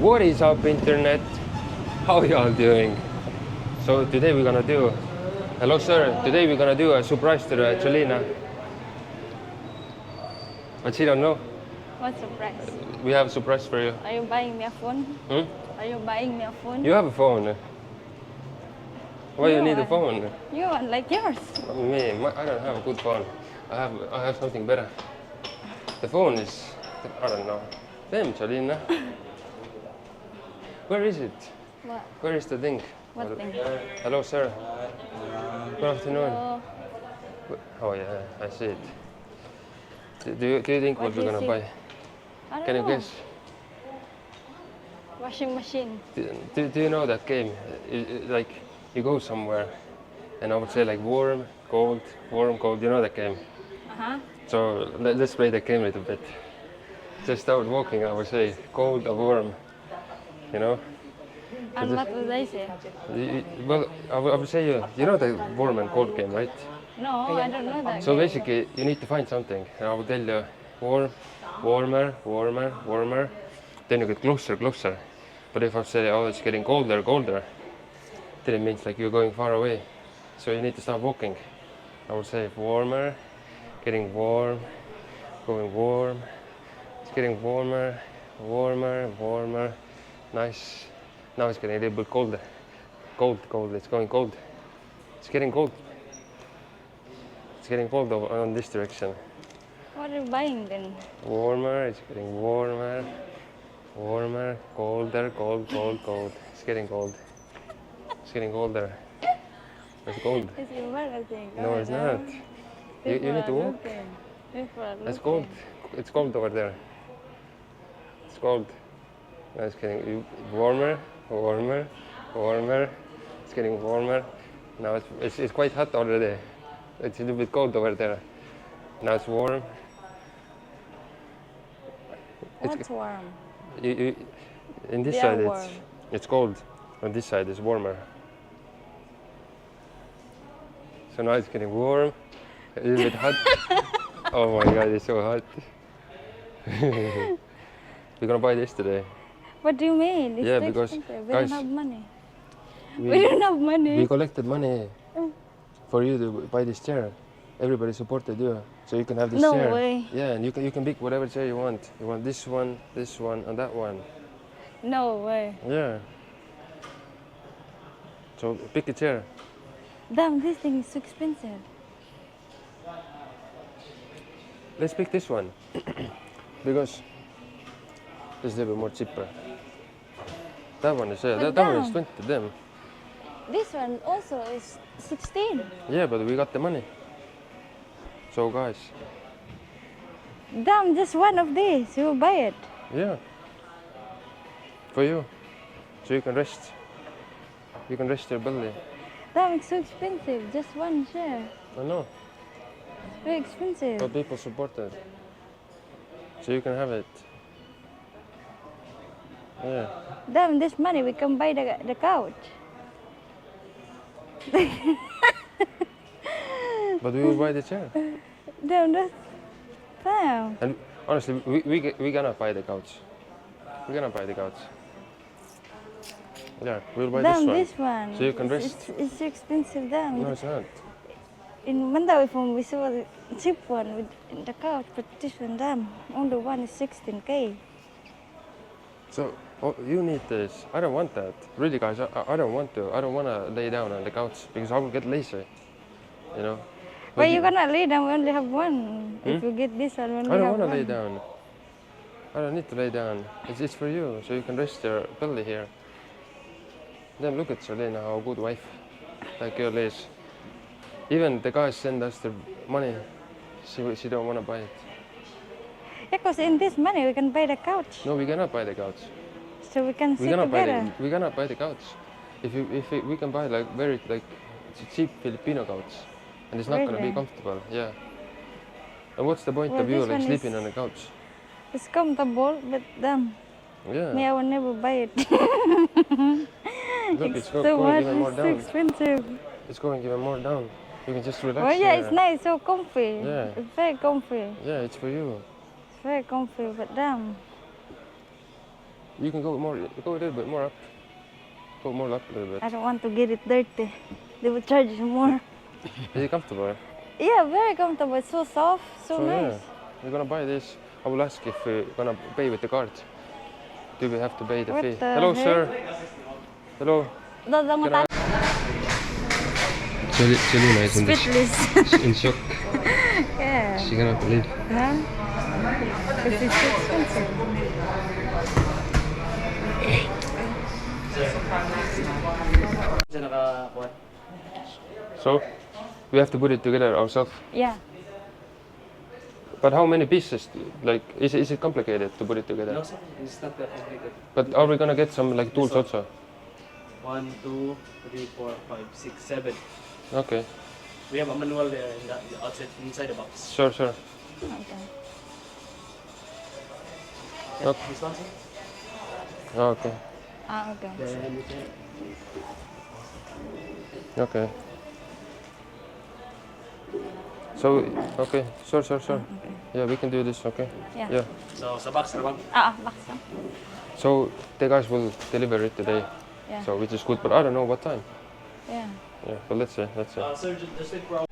What is up, internet? How y'all doing? So today we're gonna do, hello sir, today we're gonna do a surprise to Jolina. But she don't know. What surprise? We have a surprise for you. Are you buying me a phone? Hmm? Are you buying me a phone? You have a phone. Why you need a phone? You want like yours? Me, I don't have a good phone. I have something better. The phone is, I don't know. Damn, Jolina. Where is it? What? Where is the thing? What thing? Hello, sir. Good afternoon. Hello. Oh yeah, I see it. Do you think what we're gonna buy? I don't Can you know. guess? Washing machine. Do you know that game? Like you go somewhere, and I would say like warm, cold, warm, cold. You know that game? Uh-huh. So let's play the game a little bit. Just start walking. I would say cold or warm. You know? And what would I say? Well, I would say you know the warm and cold game, right? No, I don't know that. So game. basically, you need to find something. And I will tell you warm, warmer, warmer, warmer. Then you get closer, closer. But if I say, oh, it's getting colder, colder, then it means like you're going far away. So you need to start walking. I would say warmer, getting warm, going warm. It's getting warmer, warmer, warmer. Nice. Now it's getting a little bit colder. Cold, cold. It's going cold. It's getting cold. It's getting cold on this direction. What are you buying then? Warmer. It's getting warmer. Warmer, colder, cold, cold, cold. It's getting cold. It's getting colder. It's cold. It's your better thing. No, it's not. You need to walk. It's cold. It's cold over there. It's cold. Now it's getting warmer, warmer, warmer. It's getting warmer. Now it's quite hot already. It's a little bit cold over there. Now it's warm. What's warm? In this They side are warm. it's cold. On this side it's warmer. So now it's getting warm, a little bit hot. Oh my god, it's so hot. We're gonna buy this today. What do you mean? It's Yeah, too because, expensive. We guys, don't have money. We don't have money. We collected money for you to buy this chair. Everybody supported you, so you can have this No chair. way. Yeah, and you can pick whatever chair you want. You want this one, and that one. No way. Yeah. So pick a chair. Damn, this thing is so expensive. Let's pick this one because it's a little bit more cheaper. That one is that one is 20 to them. This one also is 16. Yeah, but we got the money. So guys, Damn, just one of these. You will buy it. yeah, for you, so you can rest. You can rest your belly. Damn, it's so expensive. Just one share. I know, It's very expensive. but people supported, so you can have it. Yeah. Damn, this money we can buy the couch. But we will buy the chair. Damn, that's... Damn. And honestly, we gonna buy the couch. We're gonna buy the couch. Yeah, we'll buy Damn, this one. one. So you can rest. It's expensive, damn. No, it's not. In Mandawi phone we saw the cheap one with the couch, but this one, damn, only one is 16K. So you need this. I don't want that. Really, guys, I don't want to. I don't want to lay down on the couch because I will get lazy. You know. Why you gonna lay down? We only have one. If you get this one, we only I don't have want to one. lay down. I don't need to lay down. It's for you, so you can rest your belly here. Then look at Selena, how good wife that girl is. Even the guys send us the money. She don't want to buy it. Yeah, because in this money we can buy the couch. No, we cannot buy the couch. So we can sit We cannot together. we cannot buy the couch. If we can buy like very cheap Filipino couch, and it's not gonna be Really? comfortable. Yeah. And what's the point Well, of you this like one sleeping is- on the couch? It's comfortable, but damn, Yeah. me I will never buy it. Look, it's so going much, even more it's so down. expensive. It's going even more down. You can just relax. Oh yeah, here. it's nice, so comfy. Yeah. It's very comfy. Yeah, it's for you. It's very comfy, but damn. You can go more. Go a little bit more up. Go more up a little bit. I don't want to get it dirty. They will charge you more. Is it comfortable? Yeah, very comfortable. It's so soft, so nice. Yeah, we're gonna buy this. I will ask if we're gonna pay with the card. Do we have to pay the What fee? the Hello, heck? sir. Hello. Dadang Selena is Spitless. in shock. Yeah. She cannot believe. Huh? This is so expensive. So, we have to put it together ourselves. Yeah. But how many pieces? Like, is it complicated to put it together? No, sir. It's not that complicated. But are we gonna get some like tools also? 1, 2, 3, 4, 5, 6, 7. Okay. We have a manual there in the outside, inside the box. Sure. Okay. Yeah, Okay. This one, sir. Okay. Okay. Then we can. Okay. So, okay. Sure. Okay. Yeah, we can do this. Okay. Yeah. So, sa box naman. Box lang. So the guys will deliver it today. Yeah. So which is good, but I don't know what time. Yeah. Yeah, but let's see. Sir, just wait for.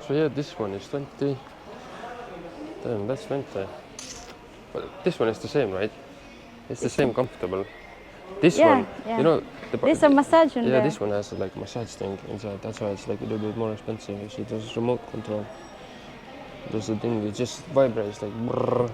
So yeah, this one is 20. Damn, that's 20. But this one is the same, right? It's the same comfortable. This Yeah, one, yeah. you know, There's a massage in yeah, there. this one has like massage thing inside. That's why it's like a little bit more expensive. You see, there's remote control. There's a thing that just vibrates like brrr.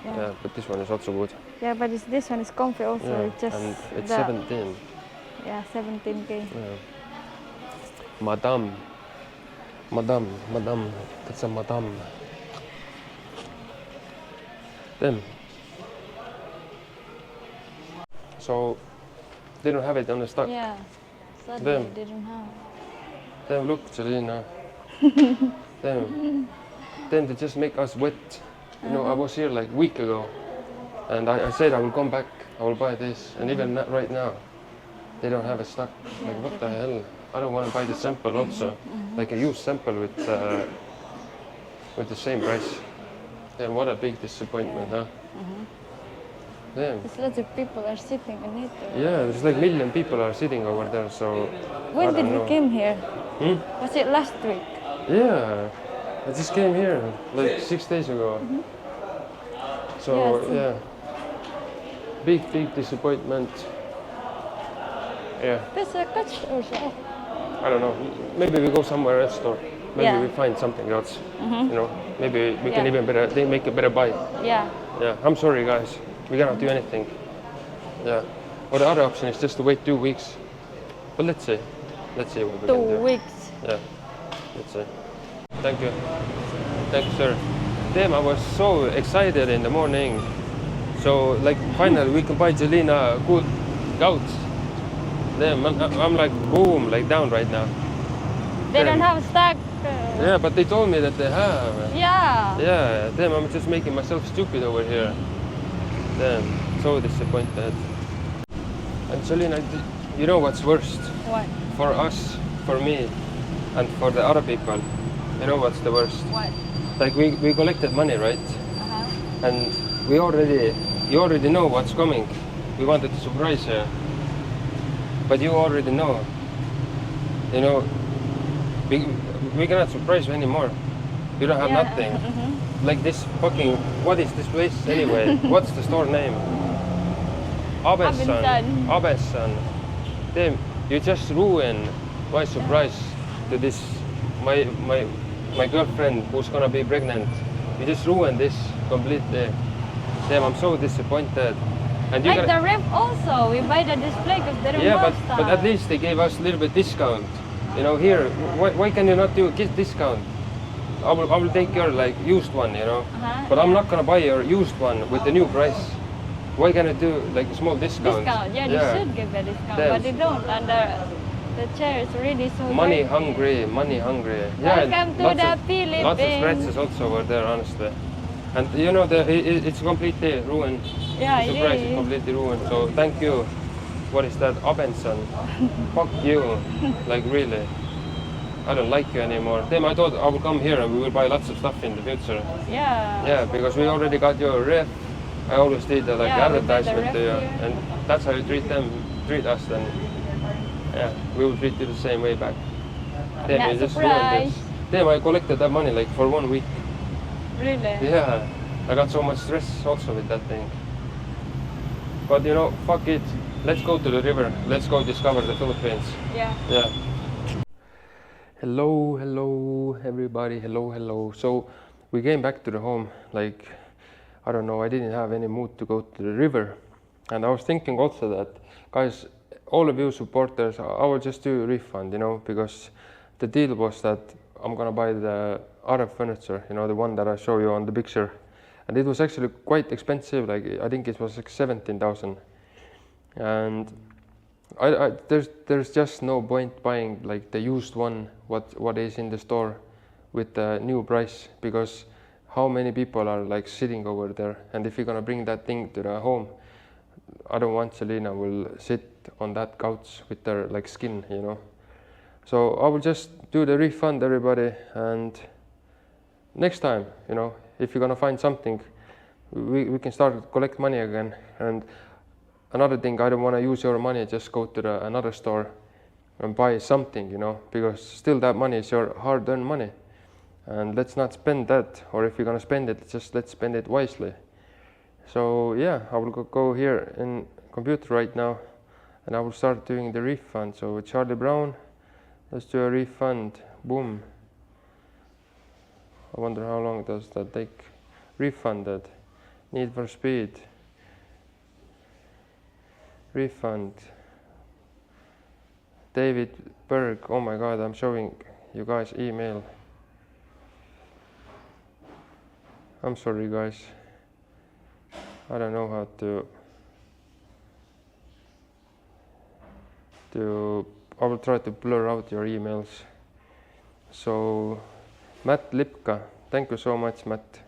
Yeah, but this one is also good. Yeah, but this one is comfy also. Yeah, It's just and it's the- 17. Yeah, 17K. Yeah. Madame, that's a madame. Them. So they don't have it on the stock. Yeah. Sadly, Them. they didn't have. Them, look, Selena. Them. Then they just make us wet. You know, I was here like a week ago, and I said I will come back. I will buy this, and even not right now, they don't have a stock. Like what the hell? I don't want to buy the sample also, like a used sample with the same price. Then what a big disappointment, huh? Damn. There's lots of people are sitting in it. Yeah, there's like million people are sitting over there. So When I did don't we know. came here? Hmm? Was it last week? Yeah, I just came here like 6 days ago. So Yeah, yeah, big disappointment. Yeah, There's a catch also. I don't know. Maybe we go somewhere else store. Maybe Yeah. we find something else. You know, maybe we can Yeah. even they make a better buy. Yeah. Yeah, I'm sorry guys, we cannot do anything. Yeah, or the other option is just to wait 2 weeks. But let's see what we can 2 do. weeks. Yeah, let's see. Thank you, sir. Damn, I was so excited in the morning. So like finally we can buy Jelena good goats. Damn, I'm like boom, like down right now. They Damn. don't have stock. Yeah, but they told me that they have. Yeah. Yeah, damn, I'm just making myself stupid over here. Damn, so disappointed. And Selena, you know what's worst? What? For us, for me, and for the other people, you know what's the worst? What? Like we collected money, right? And you already know what's coming. We wanted to surprise her, but you already know. You know, we cannot surprise you anymore. You don't have nothing. Like this fucking, what is this place anyway? What's the store name? Abinson. Abinson. Damn, you just ruined my surprise to this, my girlfriend who's gonna be pregnant. You just ruined this completely. Damn, I'm so disappointed. And you Like the ref also, we buy the display because they don't yeah, have but at least they gave us a little bit discount. You know, here, why can you not do a discount? I will take your like used one, you know. But I'm not gonna buy your used one with the new price. Why can I do like a small discount? Discount, yeah, they should give a discount, Damn. but they don't. And the chair is really so Money dirty. hungry, money hungry. Welcome to lots the of, Philippines. Lots of scratches also were there, honestly. And you know, it's completely ruined. Yeah, The it surprise is is. completely ruined. So thank you. What is that? Robinson. Fuck you. Like really. I don't like you anymore. Then I thought I will come here and we will buy lots of stuff in the future. Yeah. Yeah, because we already got your ref. I always did like Yeah, we buy the advertisement ref to you, here. and that's how you treat us. Then yeah, we will treat you the same way back. Damn, Not you just ruined surprised. this. Damn, I collected that money like for 1 week. Really? Yeah, I got so much stress also with that thing. But you know, fuck it. Let's go to the river. Let's go discover the Philippines. Yeah. Yeah. Hello, everybody. Hello. So we came back to the home. Like, I don't know. I didn't have any mood to go to the river, and I was thinking also that, guys, all of you supporters, I will just do a refund, you know, because the deal was that I'm gonna buy the Arab furniture, you know, the one that I show you on the picture, and it was actually quite expensive. Like I think it was like 17,000, and there's just no point buying like the used one what is in the store with the new price, because how many people are like sitting over there, and if you're gonna bring that thing to the home, I don't want Selena will sit on that couch with her like skin, you know. So I will just do the refund, everybody, and next time, you know, if you're gonna find something, we can start to collect money again. And another thing, I don't want to use your money, just go to another store and buy something, you know, because still that money is your hard-earned money, and let's not spend that. Or if you're gonna spend it, just let's spend it wisely. So yeah, I will go here in computer right now, and I will start doing the refund. So Charlie Brown, let's do a refund. Boom. I wonder how long does that take. Refunded. Need for Speed. Refund. David Berg. Oh my god, I'm showing you guys email. I'm sorry guys. I don't know how to I will try to blur out your emails. So Matt Lipka, thank you so much, Matt,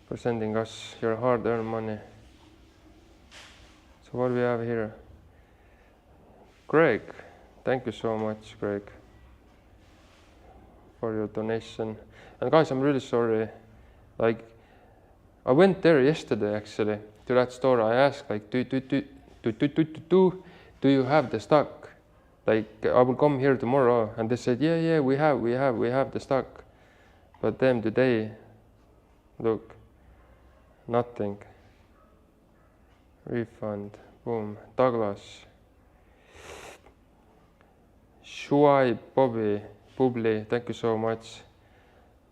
for sending us your hard-earned money. So what do we have here? Greg, thank you so much, Greg, for your donation. And guys, I'm really sorry. Like, I went there yesterday actually to that store. I asked like, do you have the stock? Like, I will come here tomorrow, and they said, yeah, we have the stock. But then today, look, nothing. Refund, boom. Douglas, Shuai, Bobby, Publi, thank you so much.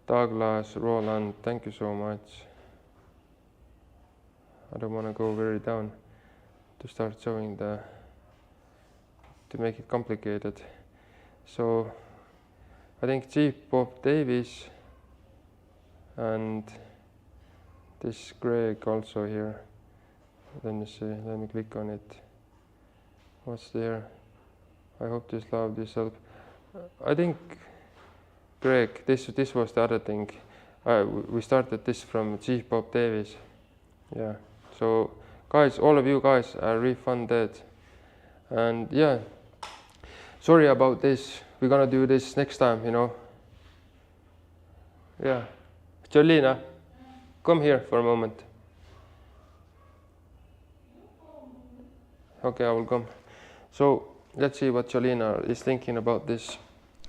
Douglas, Roland, thank you so much. I don't want to go very down to start showing to make it complicated. So I think Chief Bob Davis and this Greg also here. Let me see, let me click on it. What's there? I hope this love, this help. I think Greg, this was the other thing. We started this from Chief Bob Davis. Yeah. So guys, all of you guys are refunded. And yeah, sorry about this. We're gonna do this next time, you know. Yeah. Jolina, come here for a moment. Okay, I will come. So let's see what Jolina is thinking about this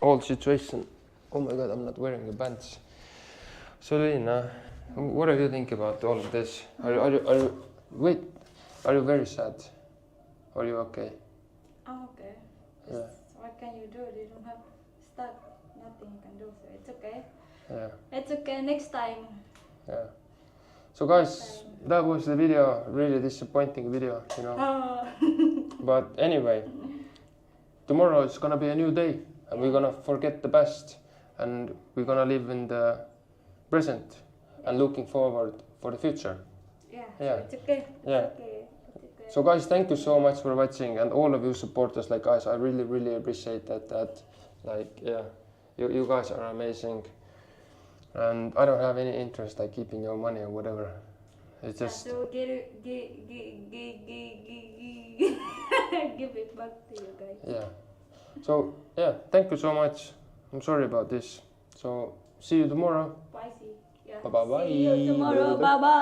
whole situation. Oh my god, I'm not wearing the pants. Jolina, what do you think about all of this? Are you very sad? Are you okay? I'm okay. Yeah. What can you do? You don't have stuff. Nothing you can do. So it's okay. Yeah. It's okay. Next time. Yeah. So guys, that was the video. Really disappointing video, you know. But anyway, tomorrow is gonna be a new day, and we're gonna forget the past, and we're gonna live in the present and looking forward for the future. Yeah. Yeah. So it's okay. Yeah. It's okay. It's okay. So guys, thank you so much for watching, and all of you supporters. Like guys, I really appreciate that. Like yeah, you guys are amazing, and I don't have any interest like keeping your money or whatever. It's just So give it back to you guys. yeah. So yeah, thank you so much I'm sorry about this. So see you tomorrow. Spicy. Yeah. Bye bye bye. See you tomorrow. Bye bye.